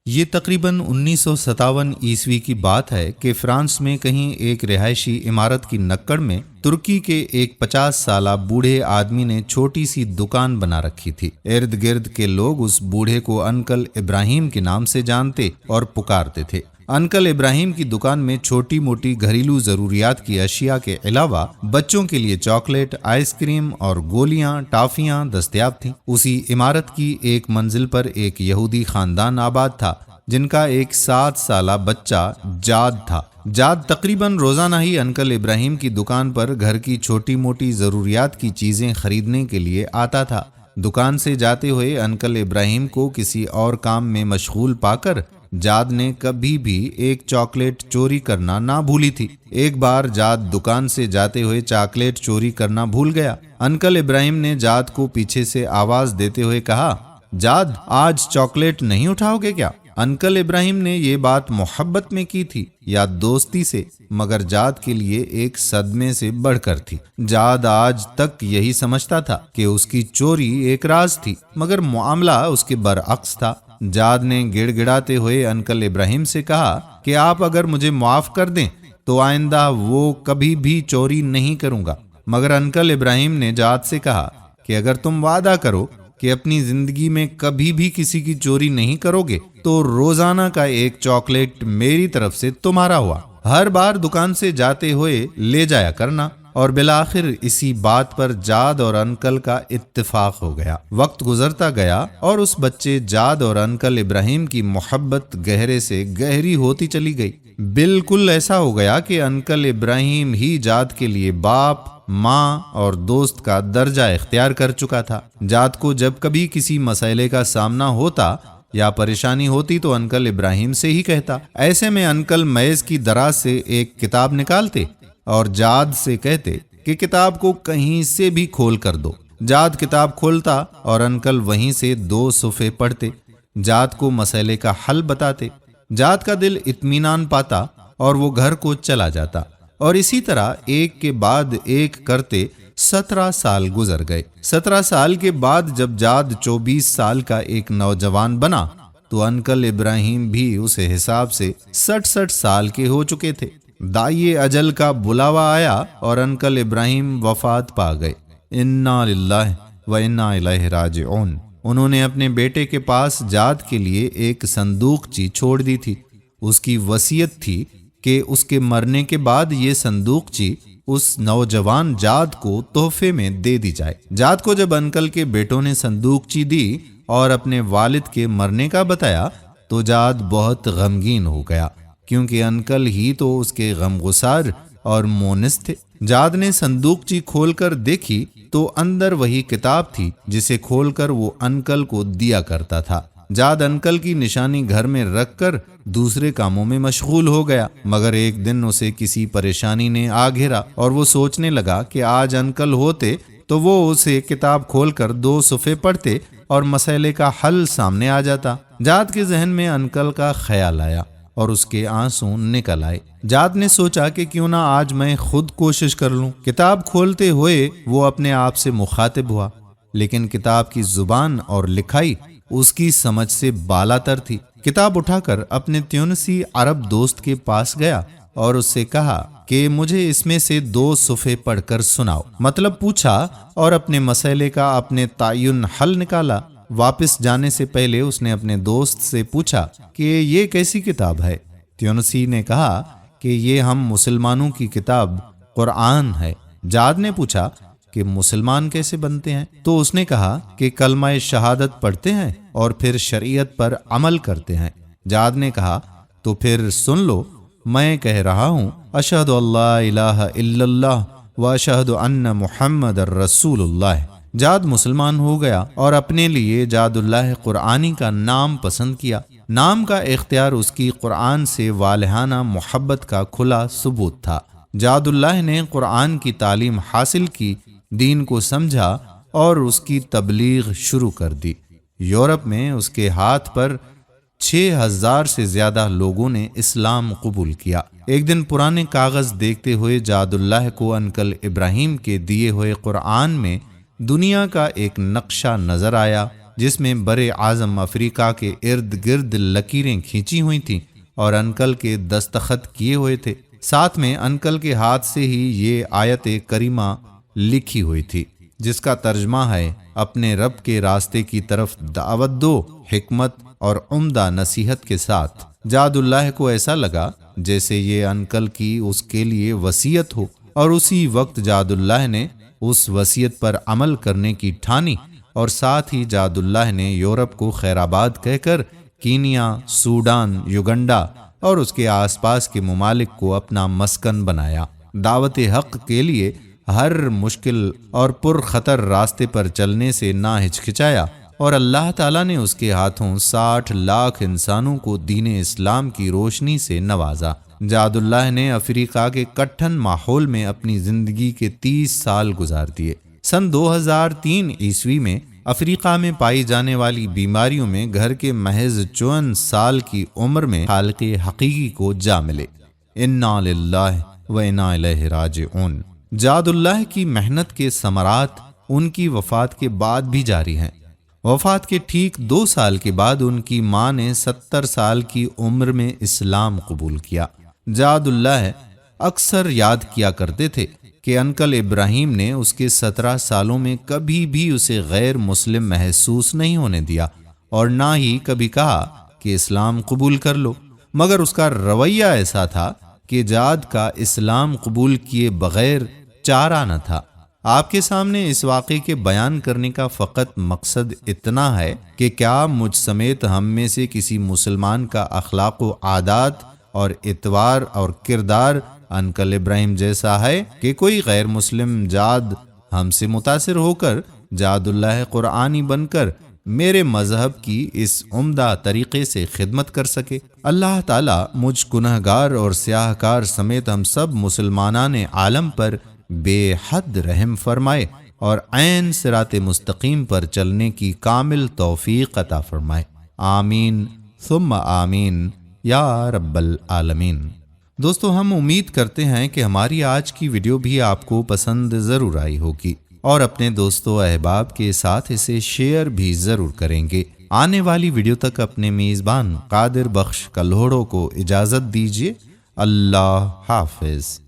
یہ تقریباً 1957 عیسوی کی بات ہے کہ فرانس میں کہیں ایک رہائشی عمارت کی نکڑ میں ترکی کے ایک 50 سالہ بوڑھے آدمی نے چھوٹی سی دکان بنا رکھی تھی۔ ارد گرد کے لوگ اس بوڑھے کو انکل ابراہیم کے نام سے جانتے اور پکارتے تھے۔ انکل ابراہیم کی دکان میں چھوٹی موٹی گھریلو ضروریات کی اشیاء کے علاوہ بچوں کے لیے چاکلیٹ، آئس کریم اور گولیاں، ٹافیاں دستیاب تھیں۔ اسی عمارت کی ایک منزل پر ایک یہودی خاندان آباد تھا جن کا ایک 7 سالہ بچہ جاد تھا۔ جاد تقریباً روزانہ ہی انکل ابراہیم کی دکان پر گھر کی چھوٹی موٹی ضروریات کی چیزیں خریدنے کے لیے آتا تھا۔ دکان سے جاتے ہوئے انکل ابراہیم کو کسی اور کام میں مشغول پا کر جاد نے کبھی بھی ایک چاکلیٹ چوری کرنا نہ بھولی تھی۔ ایک بار جاد دکان سے جاتے ہوئے چاکلیٹ چوری کرنا بھول گیا۔ انکل ابراہیم نے جاد کو پیچھے سے آواز دیتے ہوئے کہا، جاد آج چاکلیٹ نہیں اٹھاؤ گے کیا؟ انکل ابراہیم نے یہ بات محبت میں کی تھی یا دوستی سے، مگر جاد کے لیے ایک صدمے سے بڑھ کر تھی۔ جاد آج تک یہی سمجھتا تھا کہ اس کی چوری ایک راز تھی، مگر معاملہ اس کے برعکس تھا۔ جاد نے گڑ گڑاتے ہوئے انکل ابراہیم سے کہا کہ آپ اگر مجھے معاف کر دیں تو آئندہ وہ کبھی بھی چوری نہیں کروں گا۔ مگر انکل ابراہیم نے جاد سے کہا کہ اگر تم وعدہ کرو کہ اپنی زندگی میں کبھی بھی کسی کی چوری نہیں کرو گے تو روزانہ کا ایک چاکلیٹ میری طرف سے تمہارا ہوا، ہر بار دکان سے جاتے ہوئے لے جایا کرنا۔ اور بالآخر اسی بات پر جاد اور انکل کا اتفاق ہو گیا۔ وقت گزرتا گیا اور اس بچے جاد اور انکل ابراہیم کی محبت گہرے سے گہری ہوتی چلی گئی۔ بالکل ایسا ہو گیا کہ انکل ابراہیم ہی جاد کے لیے باپ، ماں اور دوست کا درجہ اختیار کر چکا تھا۔ جاد کو جب کبھی کسی مسئلے کا سامنا ہوتا یا پریشانی ہوتی تو انکل ابراہیم سے ہی کہتا۔ ایسے میں انکل میز کی دراز سے ایک کتاب نکالتے اور جاد سے کہتے کہ کتاب کو کہیں سے بھی کھول کر دو۔ جاد کتاب کھولتا اور انکل وہیں سے 2 صفحے پڑھتے، جاد کو مسئلے کا حل بتاتے۔ جاد کا دل اطمینان پاتا اور وہ گھر کو چلا جاتا، اور اسی طرح ایک کے بعد ایک کرتے 17 سال گزر گئے۔ 17 سال کے بعد جب جاد 24 سال کا ایک نوجوان بنا تو انکل ابراہیم بھی اس حساب سے 60 سال کے ہو چکے تھے۔ دائی اجل کا بلاوا آیا اور انکل ابراہیم وفات پا گئے۔ انا للہ و انا الیہ راجعون۔ انہوں نے اپنے بیٹے کے پاس جاد کے لیے ایک صندوقچی چھوڑ دی تھی۔ اس کی وصیت تھی کہ اس کے مرنے کے بعد یہ صندوقچی اس نوجوان جاد کو تحفے میں دے دی جائے۔ جاد کو جب انکل کے بیٹوں نے صندوقچی دی اور اپنے والد کے مرنے کا بتایا تو جاد بہت غمگین ہو گیا، کیونکہ انکل ہی تو اس کے غمگسار اور مونس تھے۔ جاد نے صندوقچی کھول کر دیکھی تو اندر وہی کتاب تھی جسے کھول کر وہ انکل کو دیا کرتا تھا۔ جاد انکل کی نشانی گھر میں رکھ کر دوسرے کاموں میں مشغول ہو گیا، مگر ایک دن اسے کسی پریشانی نے آ گھیرا اور وہ سوچنے لگا کہ آج انکل ہوتے تو وہ اسے کتاب کھول کر 2 صفحے پڑھتے اور مسئلے کا حل سامنے آ جاتا۔ جاد کے ذہن میں انکل کا خیال آیا اور اس کے آنسو نکل آئے۔ جاد نے سوچا کہ کیوں نہ آج میں خود کوشش کر لوں۔ کتاب کھولتے ہوئے وہ اپنے آپ سے مخاطب ہوا، لیکن کتاب کی زبان اور لکھائی اس کی سمجھ سے بالا تر تھی۔ کتاب اٹھا کر اپنے تیونسی عرب دوست کے پاس گیا اور اس سے کہا کہ مجھے اس میں سے 2 صفحے پڑھ کر سناؤ۔ مطلب پوچھا اور اپنے مسئلے کا اپنے تعین حل نکالا۔ واپس جانے سے پہلے اس نے اپنے دوست سے پوچھا کہ یہ کیسی کتاب ہے؟ تیونسی نے کہا کہ یہ ہم مسلمانوں کی کتاب قرآن ہے۔ جاد نے پوچھا کہ مسلمان کیسے بنتے ہیں؟ تو اس نے کہا کہ کلمہ شہادت پڑھتے ہیں اور پھر شریعت پر عمل کرتے ہیں۔ جاد نے کہا تو پھر سن لو، میں کہہ رہا ہوں اشہد اللہ الہ الا اللہ و اشہد ان محمد رسول اللہ۔ جاد مسلمان ہو گیا اور اپنے لیے جاد اللہ قرآنی کا نام پسند کیا۔ نام کا اختیار اس کی قرآن سے والہانہ محبت کا کھلا ثبوت تھا۔ جاد اللہ نے قرآن کی تعلیم حاصل کی، دین کو سمجھا اور اس کی تبلیغ شروع کر دی۔ یورپ میں اس کے ہاتھ پر 6000 سے زیادہ لوگوں نے اسلام قبول کیا۔ ایک دن پرانے کاغذ دیکھتے ہوئے جاد اللہ کو انکل ابراہیم کے دیے ہوئے قرآن میں دنیا کا ایک نقشہ نظر آیا۔ جس میں بر اعظم افریقہ کے ارد گرد لکیریں کھینچی ہوئی تھیں اور انکل کے دستخط کیے ہوئے تھے۔ ساتھ میں انکل کے ہاتھ سے ہی یہ آیت کریمہ لکھی ہوئی تھی، جس کا ترجمہ ہے اپنے رب کے راستے کی طرف دعوت دو، حکمت اور عمدہ نصیحت کے ساتھ۔ جاد اللہ کو ایسا لگا جیسے یہ انکل کی اس کے لیے وصیت ہو، اور اسی وقت جاد اللہ نے اس وصیت پر عمل کرنے کی ٹھانی، اور ساتھ ہی جاد اللہ نے یورپ کو خیر آباد کہہ کر کینیا، سوڈان، یوگنڈا اور اس کے آس پاس کے ممالک کو اپنا مسکن بنایا۔ دعوت حق کے لیے ہر مشکل اور پر خطر راستے پر چلنے سے نہ ہچکچایا، اور اللہ تعالیٰ نے اس کے ہاتھوں 60 لاکھ انسانوں کو دین اسلام کی روشنی سے نوازا۔ جاد اللہ نے افریقہ کے کٹھن ماحول میں اپنی زندگی کے 30 سال گزار دیے۔ سن 2003 عیسوی میں افریقہ میں پائی جانے والی بیماریوں میں گھر کے محض 54 سال کی عمر میں خالق حقیقی کو جا ملے۔ انا للہ و انا الیہ راجعون۔ جاد اللہ کی محنت کے ثمرات ان کی وفات کے بعد بھی جاری ہیں۔ وفات کے ٹھیک 2 سال کے بعد ان کی ماں نے 70 سال کی عمر میں اسلام قبول کیا۔ جاد اللہ اکثر یاد کیا کرتے تھے کہ انکل ابراہیم نے اس کے 17 سالوں میں کبھی بھی اسے غیر مسلم محسوس نہیں ہونے دیا، اور نہ ہی کبھی کہا کہ اسلام قبول کر لو، مگر اس کا رویہ ایسا تھا کہ جاد کا اسلام قبول کیے بغیر چارہ نہ تھا۔ آپ کے سامنے اس واقعے کے بیان کرنے کا فقط مقصد اتنا ہے کہ کیا مجھ سمیت ہم میں سے کسی مسلمان کا اخلاق و عادات اور اطوار اور کردار انکل ابراہیم جیسا ہے کہ کوئی غیر مسلم جاد ہم سے متاثر ہو کر جاد اللہ قرآنی بن کر میرے مذہب کی اس عمدہ طریقے سے خدمت کر سکے۔ اللہ تعالیٰ مجھ گنہگار اور سیاہ کار سمیت ہم سب مسلمانان عالم پر بے حد رحم فرمائے اور عین صراط مستقیم پر چلنے کی کامل توفیق عطا فرمائے۔ آمین ثم آمین یا رب العالمین۔ دوستو، ہم امید کرتے ہیں کہ ہماری آج کی ویڈیو بھی آپ کو پسند ضرور آئی ہوگی، اور اپنے دوستوں احباب کے ساتھ اسے شیئر بھی ضرور کریں گے۔ آنے والی ویڈیو تک اپنے میزبان قادر بخش کلہوڑوں کو اجازت دیجیے۔ اللہ حافظ۔